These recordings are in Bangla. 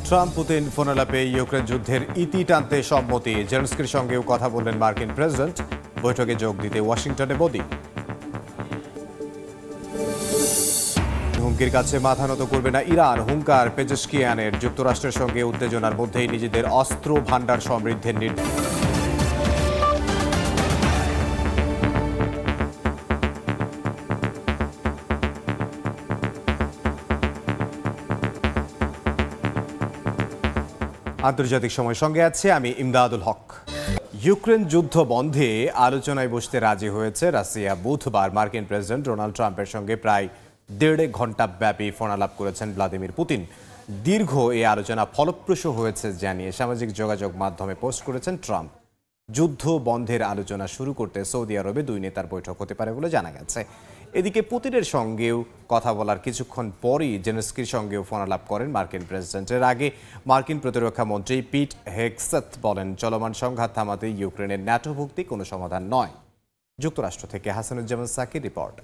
ট্রাম্প পুতিন ফোনালাপে ইউক্রেন যুদ্ধের ইতি টানতে সম্মতি। জেলেনস্কির সঙ্গেও কথা বললেন মার্কিন প্রেসিডেন্ট। বৈঠকে যোগ দিতে ওয়াশিংটনে মোদি। হুমকির কাছে মাথা নত করবে না ইরান, হুঙ্কার পেজেশকিয়ানের। যুক্তরাষ্ট্রের সঙ্গে উত্তেজনার মধ্যেই নিজেদের অস্ত্র ভান্ডার সমৃদ্ধের নির্দেশ। আন্তর্জাতিক সময় সঙ্গে আছে আমি ইমদাদুল হক। ইউক্রেন যুদ্ধ বন্ধে আলোচনায় বসতে রাজি হয়েছে রাশিয়া। বুধবার মার্কিন প্রেসিডেন্ট ডোনাল্ড ট্রাম্পের সঙ্গে প্রায় 1.5 ঘণ্টা ব্যাপী ফোনালাপ করেছেন ভ্লাদিমির পুতিন। দীর্ঘ এই আলোচনা ফলপ্রসূ হয়েছে জানিয়ে সামাজিক যোগাযোগ মাধ্যমে পোস্ট করেছেন ট্রাম্প। যুদ্ধ বন্ধের আলোচনা শুরু করতে সৌদি আরবে দুই নেতার বৈঠক হতে পারে বলে জানা গেছে। এদিকে পুতিনের সঙ্গেও কথা বলার কিছুক্ষণ পরই জেলেনস্কির সঙ্গেও ফোনালাপ করেন মার্কিন প্রেসিডেন্টের। আগে মার্কিন প্রতিরক্ষা মন্ত্রী পিট হেগসেথ বলেন, চলমান সংঘাত থামাতে ইউক্রেনের ন্যাটোভুক্তি কোনো সমাধান নয়। যুক্তরাষ্ট্র থেকে হাসানুজ্জামান সাকির রিপোর্ট।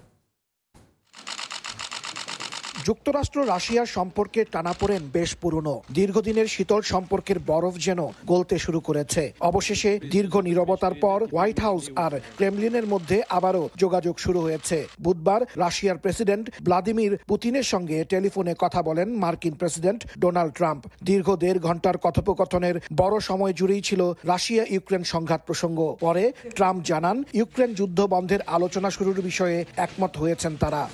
যুক্তরাষ্ট্র রাশিয়ার সম্পর্কের টানাপোড়েন বেশ পুরনো। দীর্ঘদিনের শীতল সম্পর্কের বরফ যেন গলতে শুরু করেছে। অবশেষে দীর্ঘ নীরবতার পর হোয়াইট হাউস আর ক্রেমলিনের মধ্যে আবারও যোগাযোগ শুরু হয়েছে। বুধবার রাশিয়ার প্রেসিডেন্ট ভ্লাদিমির পুতিনের সঙ্গে টেলিফোনে কথা বলেন মার্কিন প্রেসিডেন্ট ডোনাল্ড ট্রাম্প। দীর্ঘ 1.5 ঘণ্টার কথোপকথনের বড় সময় জুড়েই ছিল রাশিয়া ইউক্রেন সংঘাত প্রসঙ্গ। পরে ট্রাম্প জানান, ইউক্রেন যুদ্ধ বন্ধের আলোচনা শুরুর বিষয়ে একমত হয়েছেন তারা।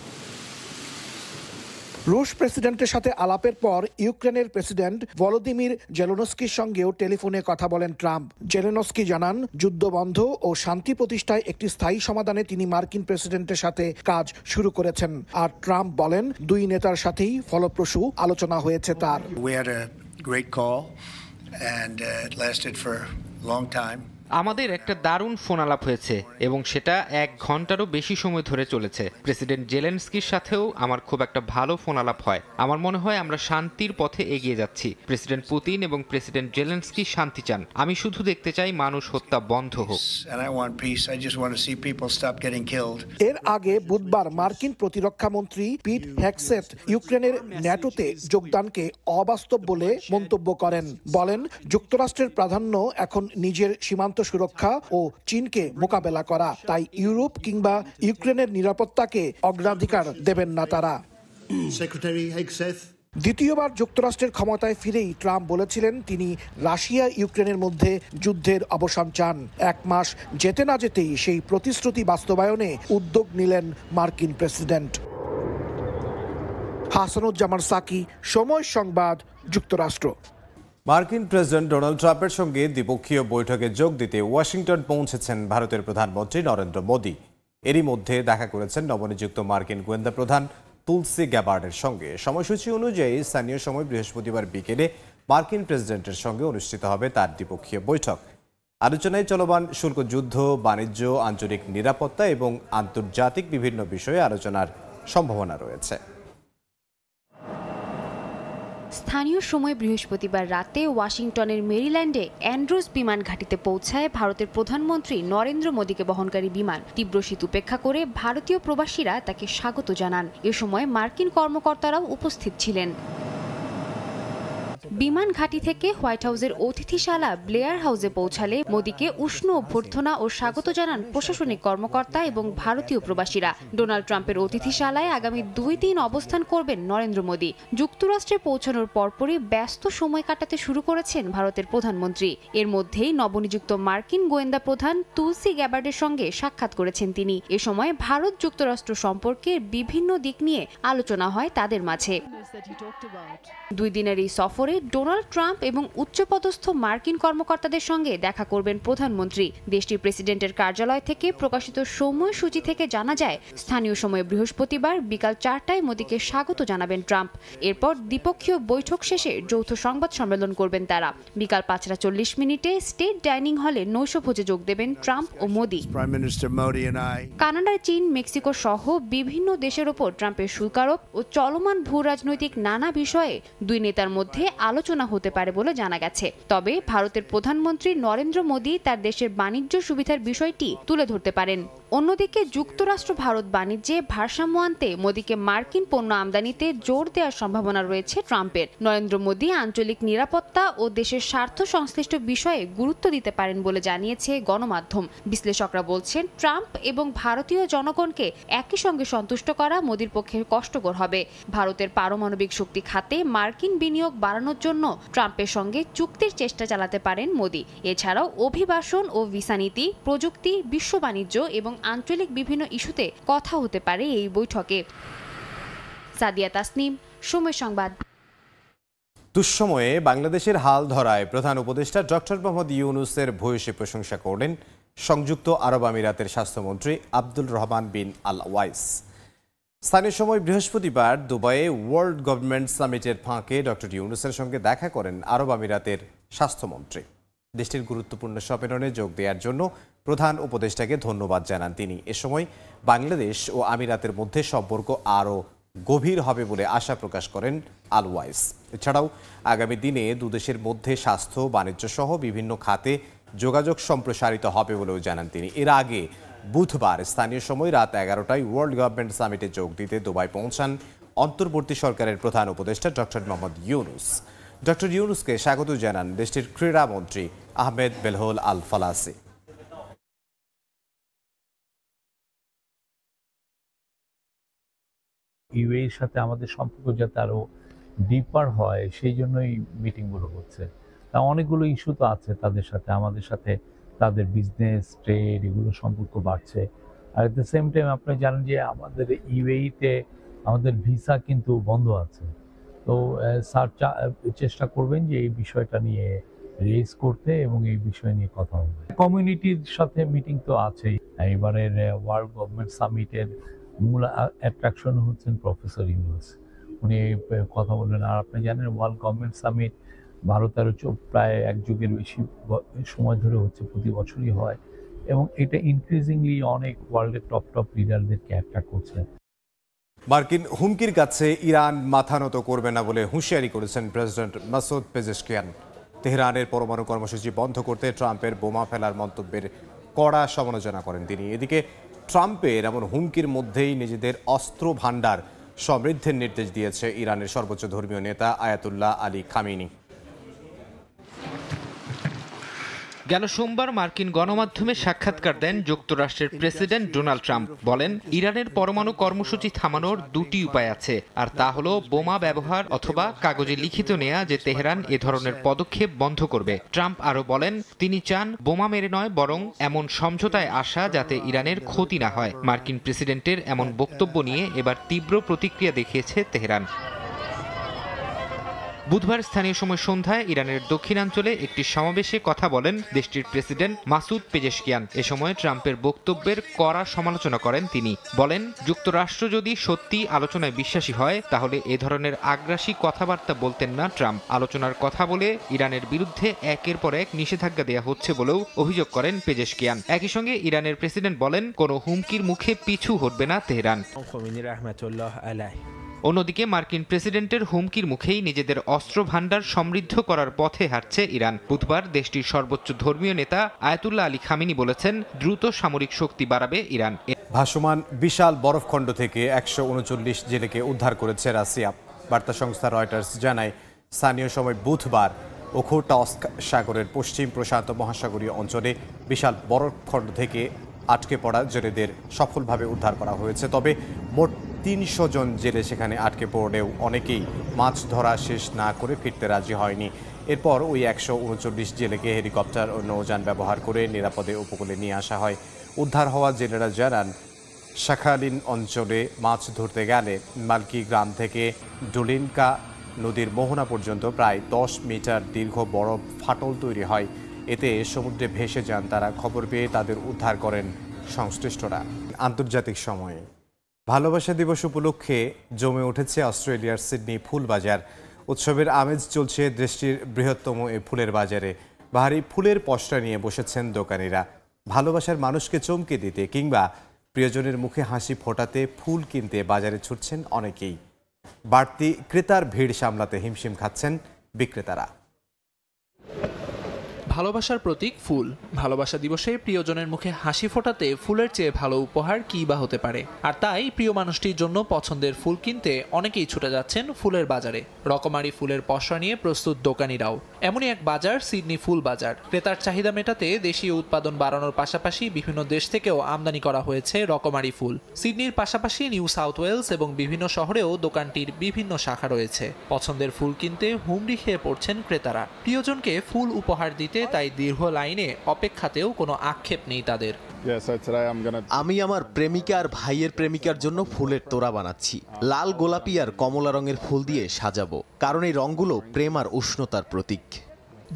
রুশ প্রেসিডেন্টের সাথে আলাপের পর ইউক্রেনের প্রেসিডেন্ট ভলোদিমির জেলেনস্কির সঙ্গেও টেলিফোনে কথা বলেন ট্রাম্প। জেলেনস্কি জানান, যুদ্ধ বন্ধ ও শান্তি প্রতিষ্ঠায় একটি স্থায়ী সমাধানে তিনি মার্কিন প্রেসিডেন্টের সাথে কাজ শুরু করেছেন। আর ট্রাম্প বলেন, দুই নেতার সাথেই ফলপ্রসূ আলোচনা হয়েছে তার। আমাদের একটা দারুণ ফোনালাপ হয়েছে এবং সেটা 1 ঘন্টারও বেশি সময় ধরে চলেছে। প্রেসিডেন্ট জেলেনস্কির সাথেও আমার খুব একটা ভালো ফোনালাপ হয়। আমার মনে হয় আমরা শান্তির পথে এগিয়ে যাচ্ছি। প্রেসিডেন্ট পুতিন এবং প্রেসিডেন্ট জেলেনস্কি শান্তি চান। আমি শুধু দেখতে চাই মানুষ হত্যা বন্ধ হোক। এর আগে বুধবার মার্কিন প্রতিরক্ষা মন্ত্রী পিট হেগসেথ ইউক্রেনের ন্যাটোতে যোগদানকে অবাস্তব বলে মন্তব্য করেন। বলেন, যুক্তরাষ্ট্রের প্রাধান্য এখন নিজের সীমান্ত সুরক্ষা ও চীনকে মোকাবেলা করা। তাই ইউরোপ কিংবা ইউক্রেনের নিরাপত্তাকে অগ্রাধিকার দেবেন না তারা। দ্বিতীয়বার যুক্তরাষ্ট্রের ক্ষমতায় ফিরেই ট্রাম্প বলেছিলেন তিনি রাশিয়া ইউক্রেনের মধ্যে যুদ্ধের অবসান চান। 1 মাস যেতে না যেতেই সেই প্রতিশ্রুতি বাস্তবায়নে উদ্যোগ নিলেন মার্কিন প্রেসিডেন্ট। হাসানুজ্জামান সাকি, সময় সংবাদ, যুক্তরাষ্ট্র। মার্কিন প্রেসিডেন্ট ডোনাল্ড ট্রাম্পের সঙ্গে দ্বিপক্ষীয় বৈঠকে যোগ দিতে ওয়াশিংটন পৌঁছেছেন ভারতের প্রধানমন্ত্রী নরেন্দ্র মোদি। এরই মধ্যে দেখা করেছেন নবনিযুক্ত মার্কিন গোয়েন্দা প্রধান তুলসি গ্যাবার্ডের সঙ্গে। সময়সূচি অনুযায়ী স্থানীয় সময় বৃহস্পতিবার বিকেলে মার্কিন প্রেসিডেন্টের সঙ্গে অনুষ্ঠিত হবে তার দ্বিপক্ষীয় বৈঠক। আলোচনায় চলমান শুল্ক যুদ্ধ, বাণিজ্য, আঞ্চলিক নিরাপত্তা এবং আন্তর্জাতিক বিভিন্ন বিষয়ে আলোচনার সম্ভাবনা রয়েছে। স্থানীয় সময় বৃহস্পতিবার রাতে ওয়াশিংটনের মেরিল্যান্ডে অ্যান্ড্রুজ বিমান ঘাঁটিতে পৌঁছায় ভারতের প্রধানমন্ত্রী নরেন্দ্র মোদীকে বহনকারী বিমান। তীব্র শীত উপেক্ষা করে ভারতীয় প্রবাসীরা তাকে স্বাগত জানান। এ সময় মার্কিন কর্মকর্তারাও উপস্থিত ছিলেন। বিমান ঘাঁটি থেকে হোয়াইট হাউসের অতিথিশালা ব্লেয়ার হাউসে পৌঁছালে মোদীকে উষ্ণ অভ্যর্থনা ও স্বাগত জানান প্রশাসনিক কর্মকর্তা এবং ভারতীয় প্রবাসীরা। ডোনাল্ড ট্রাম্পের অতিথিশালায় আগামী 2 দিন অবস্থান করবেন নরেন্দ্র মোদী। যুক্তরাষ্ট্রে পৌঁছানোর পরপরই ব্যস্ত সময় কাটাতে শুরু করেছেন ভারতের প্রধানমন্ত্রী। এর মধ্যেই নবনিযুক্ত মার্কিন গোয়েন্দা প্রধান তুলসি গ্যাবার্ডের সঙ্গে সাক্ষাৎ করেছেন তিনি। এ সময় ভারত যুক্তরাষ্ট্র সম্পর্কের বিভিন্ন দিক নিয়ে আলোচনা হয় তাদের মাঝে। 2 দিনের এই সফরে ডোনাল্ড ট্রাম্প এবং উচ্চপদস্থ মার্কিন কর্মকর্তাদের সঙ্গে দেখা করবেন প্রধানমন্ত্রী। দেশটির প্রেসিডেন্টের কার্যালয় থেকে প্রকাশিত সময়সূচি থেকে জানা যায়, স্থানীয় সময় বৃহস্পতিবার বিকাল 4টায় মোদীকে স্বাগত জানাবেন ট্রাম্প। এরপর দ্বিপক্ষীয় বৈঠক শেষে যৌথ সংবাদ সম্মেলন করবেন তারা। বিকাল 5:40 স্টেট ডাইনিং হলে নৈশভোজে যোগ দেবেন ট্রাম্প ও মোদী। কানাডা, চীন, মেক্সিকো সহ বিভিন্ন দেশের ওপর ট্রাম্পের শুল্ক আরোপ ও চলমান ভূ রাজনৈতিক নানা বিষয়ে দুই নেতার মধ্যে আলোচনা হতে পারে বলে জানা গেছে। তবে ভারতের প্রধানমন্ত্রী নরেন্দ্র মোদী তার দেশের বাণিজ্য সুবিধার বিষয়টি তুলে ধরতে পারেন। অন্যদিকে যুক্তরাষ্ট্র ভারত বাণিজ্যে ভারসাম্য আনতে মোদীকে মার্কিন পণ্য আমদানিতে জোর দেওয়ার সম্ভাবনা রয়েছে ট্রাম্পের। নরেন্দ্র মোদী আঞ্চলিক নিরাপত্তা ও দেশের স্বার্থ সংশ্লিষ্ট বিষয়ে গুরুত্ব দিতে পারেন বলে জানিয়েছে গণমাধ্যম। বিশ্লেষকরা বলছেন, ট্রাম্প এবং ভারতীয় জনগণকে একই সঙ্গে সন্তুষ্ট করা মোদীর পক্ষে কষ্টকর হবে। ভারতের পারমাণবিক শক্তি খাতে মার্কিন বিনিয়োগ বাড়ানোর জন্য ট্রাম্পের সঙ্গে চুক্তির চেষ্টা চালাতে পারেন মোদী। এছাড়াও অভিবাসন ও ভিসা নীতি, প্রযুক্তি, বিশ্ব বাণিজ্য এবং আঞ্চলিক বিভিন্ন ইস্যুতে কথা হতে পারে এই বৈঠকে। সাদিয়া তাসনিম, সময় সংবাদ। দুঃসময়ে বাংলাদেশের হাল ধরায় প্রধান উপদেষ্টা ডক্টর মোহাম্মদ ইউনূসের ভূয়সী প্রশংসা করলেন সংযুক্ত আরব আমিরাতের স্বাস্থ্যমন্ত্রী আব্দুল রহমান বিন আল ওয়াইস। স্থানীয় সময় বৃহস্পতিবার দুবাইয়ে ওয়ার্ল্ড গভর্নমেন্ট সামিটের ফাঁকে ডক্টর ইউনূসের সঙ্গে দেখা করেন আরব আমিরাতের স্বাস্থ্যমন্ত্রী। দেশটির গুরুত্বপূর্ণ সম্মেলনে যোগ দেওয়ার জন্য প্রধান উপদেষ্টাকে ধন্যবাদ জানান তিনি। এ সময় বাংলাদেশ ও আমিরাতের মধ্যে সম্পর্ক আরও গভীর হবে বলে আশা প্রকাশ করেন আল ওয়াইস। এছাড়াও আগামী দিনে দুদেশের মধ্যে স্বাস্থ্য, বাণিজ্য সহ বিভিন্ন খাতে যোগাযোগ সম্প্রসারিত হবে বলেও জানান তিনি। এর আগে বুধবার স্থানীয় সময় রাত 11টায় ওয়ার্ল্ড গভর্নমেন্ট সামিটে যোগ দিতে দুবাই পৌঁছান অন্তর্বর্তী সরকারের প্রধান উপদেষ্টা ডক্টর মোহাম্মদ ইউনূস। ডক্টর ইউনূসকে স্বাগত জানান দেশটির ক্রীড়ামন্ত্রী আহমেদ বেলহল আল ফালাসি। ইউএইর সাথে আমাদের সম্পর্ক যাতে আরো ডিপার হয় সেই জন্যই মিটিংগুলো হচ্ছে। তা অনেকগুলো ইস্যু তো আছে তাদের সাথে, আমাদের সাথে তাদের বিজনেস, ট্রেড, এগুলো সম্পর্ক বাড়ছে। আর এট দ্য সেম টাইম আপনি জানেন যে আমাদের ইউএইতে আমাদের ভিসা কিন্তু বন্ধ আছে। তো স্যার চেষ্টা করবেন যে এই বিষয়টা নিয়ে রেজ করতে এবং এই বিষয় নিয়ে কথা হবে। কমিউনিটির সাথে মিটিং তো আছেই। এবারের ওয়ার্ল্ড গভর্নমেন্ট সামিটের মূল অ্যাট্রাকশন হচ্ছেন প্রফেসর ইউনূস। উনি কথা বললেন। আর আপনি জানেন ওয়ার্ল্ড গভর্নমেন্ট সামিট ভারতের প্রায় এক যুগের বেশি সময় ধরে হচ্ছে, প্রতি বছরই হয় এবং এটা ইনক্রিজিংলি অনেক ওয়ার্ল্ডের টপ লিডারদেরকে অ্যাট্রাক্ট করছে। মার্কিন হুমকির কাছে ইরান মাথা নত করবে না বলে হুঁশিয়ারি করেছেন প্রেসিডেন্ট মাসুদ পেজেশকিয়ান। তেহরানের পরমাণু কর্মসূচি বন্ধ করতে ট্রাম্পের বোমা ফেলার মন্তব্যের কড়া সমালোচনা করেন তিনি। এদিকে ট্রাম্পের এমন হুমকির মধ্যেই নিজেদের অস্ত্র ভান্ডার সমৃদ্ধির নির্দেশ দিয়েছে ইরানের সর্বোচ্চ ধর্মীয় নেতা আয়াতুল্লাহ আলী খামেনি। গেল সোমবার মার্কিন গণমাধ্যমে সাক্ষাৎকার দেন যুক্তরাষ্ট্রের প্রেসিডেন্ট ডোনাল্ড ট্রাম্প। বলেন, ইরানের পরমাণু কর্মসূচি থামানোর দুটি উপায় আছে, আর তা হলো বোমা ব্যবহার অথবা কাগজে লিখিত নেয়া যে তেহরান এ ধরনের পদক্ষেপ বন্ধ করবে। ট্রাম্প আরও বলেন, তিনি চান বোমা মেরে নয়, বরং এমন সমঝোতায় আসা যাতে ইরানের ক্ষতি না হয়। মার্কিন প্রেসিডেন্টের এমন বক্তব্য নিয়ে এবার তীব্র প্রতিক্রিয়া দেখিয়েছে তেহরান। বুধবার স্থানীয় সময় সন্ধ্যায় ইরানের দক্ষিণাঞ্চলে একটি সমাবেশে কথা বলেন দেশটির প্রেসিডেন্ট মাসুদ পেজেশকিয়ান। এ সময় ট্রাম্পের বক্তব্যের কড়া সমালোচনা করেন তিনি। বলেন, যুক্তরাষ্ট্র যদি সত্যি আলোচনায় বিশ্বাসী হয় তাহলে এ ধরনের আগ্রাসী কথাবার্তা বলতেন না ট্রাম্প। আলোচনার কথা বলে ইরানের বিরুদ্ধে একের পর এক নিষেধাজ্ঞা দেওয়া হচ্ছে বলেও অভিযোগ করেন পেজেশকিয়ান। একই সঙ্গে ইরানের প্রেসিডেন্ট বলেন, কোনো হুমকির মুখে পিছু হটবে না তেহরান। অন্যদিকে মার্কিন প্রেসিডেন্টের হুমকির মুখেই নিজেদের অস্ত্র ভান্ডার সমৃদ্ধ করার পথে হাঁটছে ইরান। বুধবার দেশটির সর্বোচ্চ ধর্মীয় নেতা আয়াতুল্লাহ আলী খামেনি বলেছেন, দ্রুত সামরিক শক্তি বাড়াবে ইরান। ভাসমান বিশাল বরফখণ্ড থেকে 139 জেলেকে উদ্ধার করেছে রাশিয়া। বার্তা সংস্থা রয়টার্স জানায়, স্থানীয় সময় বুধবার ওখোটস্ক সাগরের পশ্চিম প্রশান্ত মহাসাগরীয় অঞ্চলে বিশাল বরফখণ্ড থেকে আটকে পড়া জেলেদের সফলভাবে উদ্ধার করা হয়েছে। তবে মোট 300 জন জেলে সেখানে আটকে পড়লেও অনেকেই মাছ ধরা শেষ না করে ফিরতে রাজি হয়নি। এরপর ওই 139 জেলেকে হেলিকপ্টার ও নৌযান ব্যবহার করে নিরাপদে উপকূলে নিয়ে আসা হয়। উদ্ধার হওয়া জেলেরা জানান, শাখালিন অঞ্চলে মাছ ধরতে গেলে মালকি গ্রাম থেকে ডোলিনকা নদীর মোহনা পর্যন্ত প্রায় 10 মিটার দীর্ঘ বরফ ফাটল তৈরি হয়। এতে সমুদ্রে ভেসে যান তারা। খবর পেয়ে তাদের উদ্ধার করেন সংশ্লিষ্টরা। আন্তর্জাতিক সময়ে ভালোবাসা দিবস উপলক্ষে জমে উঠেছে অস্ট্রেলিয়ার সিডনি ফুল বাজার। উৎসবের আমেজ চলছে দেশটির বৃহত্তম এই ফুলের বাজারে। বাহারি ফুলের পসরা নিয়ে বসেছেন দোকানিরা। ভালোবাসার মানুষকে চমকে দিতে কিংবা প্রিয়জনের মুখে হাসি ফোটাতে ফুল কিনতে বাজারে ছুটছেন অনেকেই। বাড়তি ক্রেতার ভিড় সামলাতে হিমশিম খাচ্ছেন বিক্রেতারা। ভালোবাসার প্রতীক ফুল। ভালোবাসা দিবসে প্রিয়জনের মুখে হাসি ফোটাতে ফুলের চেয়ে ভালো উপহার কী বা হতে পারে। আর তাই প্রিয় মানুষটির জন্য পছন্দের ফুল কিনতে অনেকেই ছুটে যাচ্ছেন ফুলের বাজারে। রকমারি ফুলের পসরা নিয়ে প্রস্তুত দোকানিরাও। এমনই এক বাজার সিডনি ফুল বাজার। ক্রেতার চাহিদা মেটাতে দেশীয় উৎপাদন বাড়ানোর পাশাপাশি বিভিন্ন দেশ থেকেও আমদানি করা হয়েছে রকমারি ফুল। সিডনির পাশাপাশি নিউ সাউথ ওয়েলস এবং বিভিন্ন শহরেও দোকানটির বিভিন্ন শাখা রয়েছে। পছন্দের ফুল কিনতে হুমড়ি খেয়ে পড়ছেন ক্রেতারা। প্রিয়জনকে ফুল উপহার দিতে তাই দীর্ঘ লাইনে অপেক্ষাতেও কোনো আক্ষেপ নেই তাদের। আমি আমার প্রেমিকা আর ভাইয়ের প্রেমিকার জন্য ফুলের তোড়া বানাচ্ছি। লাল, গোলাপি আর কমলা রঙের ফুল দিয়ে সাজাবো, কারণ এই রঙগুলো প্রেম আর উষ্ণতার প্রতীক।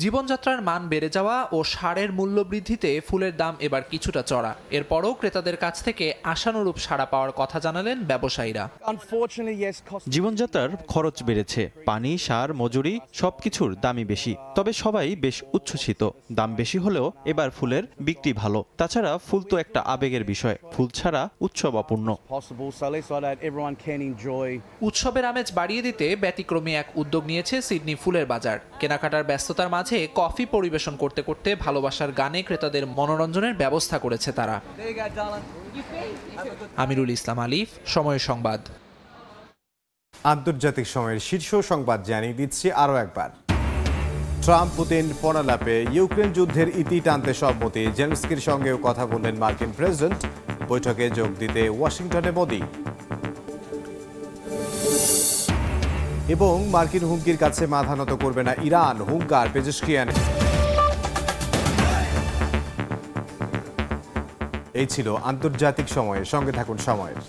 জীবনযাত্রার মান বেড়ে যাওয়া ও সারের মূল্য বৃদ্ধিতে ফুলের দাম এবার কিছুটা চড়া। এরপরও ক্রেতাদের কাছ থেকে আশানুরূপ সাড়া পাওয়ার কথা জানালেন ব্যবসায়ীরা। জীবনযাত্রার খরচ বেড়েছে, পানি, সার, মজুরি সবকিছুর দামই বেশি। তবে সবাই বেশ উচ্ছ্বসিত। দাম বেশি হলেও এবার ফুলের বিক্রি ভালো। তাছাড়া ফুল তো একটা আবেগের বিষয়, ফুল ছাড়া উৎসব অপূর্ণ। উৎসবের আমেজ বাড়িয়ে দিতে ব্যতিক্রমী এক উদ্যোগ নিয়েছে সিডনি ফুলের বাজার। কেনাকাটার ব্যস্ততার মাঝে কফি পরিবেশন করতে করতে ভালোবাসার গানে ক্রেতাদের মনোরঞ্জনের ব্যবস্থা করেছে তারা। আমিরুল ইসলাম আলিফ, সময় সংবাদ। আন্তর্জাতিক সময়ের শীর্ষ সংবাদ জানিয়ে দিচ্ছি আরও একবার। ট্রাম্প পুতিন ফোনালাপে ইউক্রেন যুদ্ধের ইতি টানতে সম্মতি। জেলেনস্কির সঙ্গেও কথা বললেন মার্কিন প্রেসিডেন্ট। বৈঠকে যোগ দিতে ওয়াশিংটনে মোদি। এবং মার্কিন হুমকির কাছে মাথা নত করবে না ইরান, হুঙ্কার পেজেশকিয়ান। এই ছিল আন্তর্জাতিক সময়ের। সঙ্গে থাকুন সময়ের।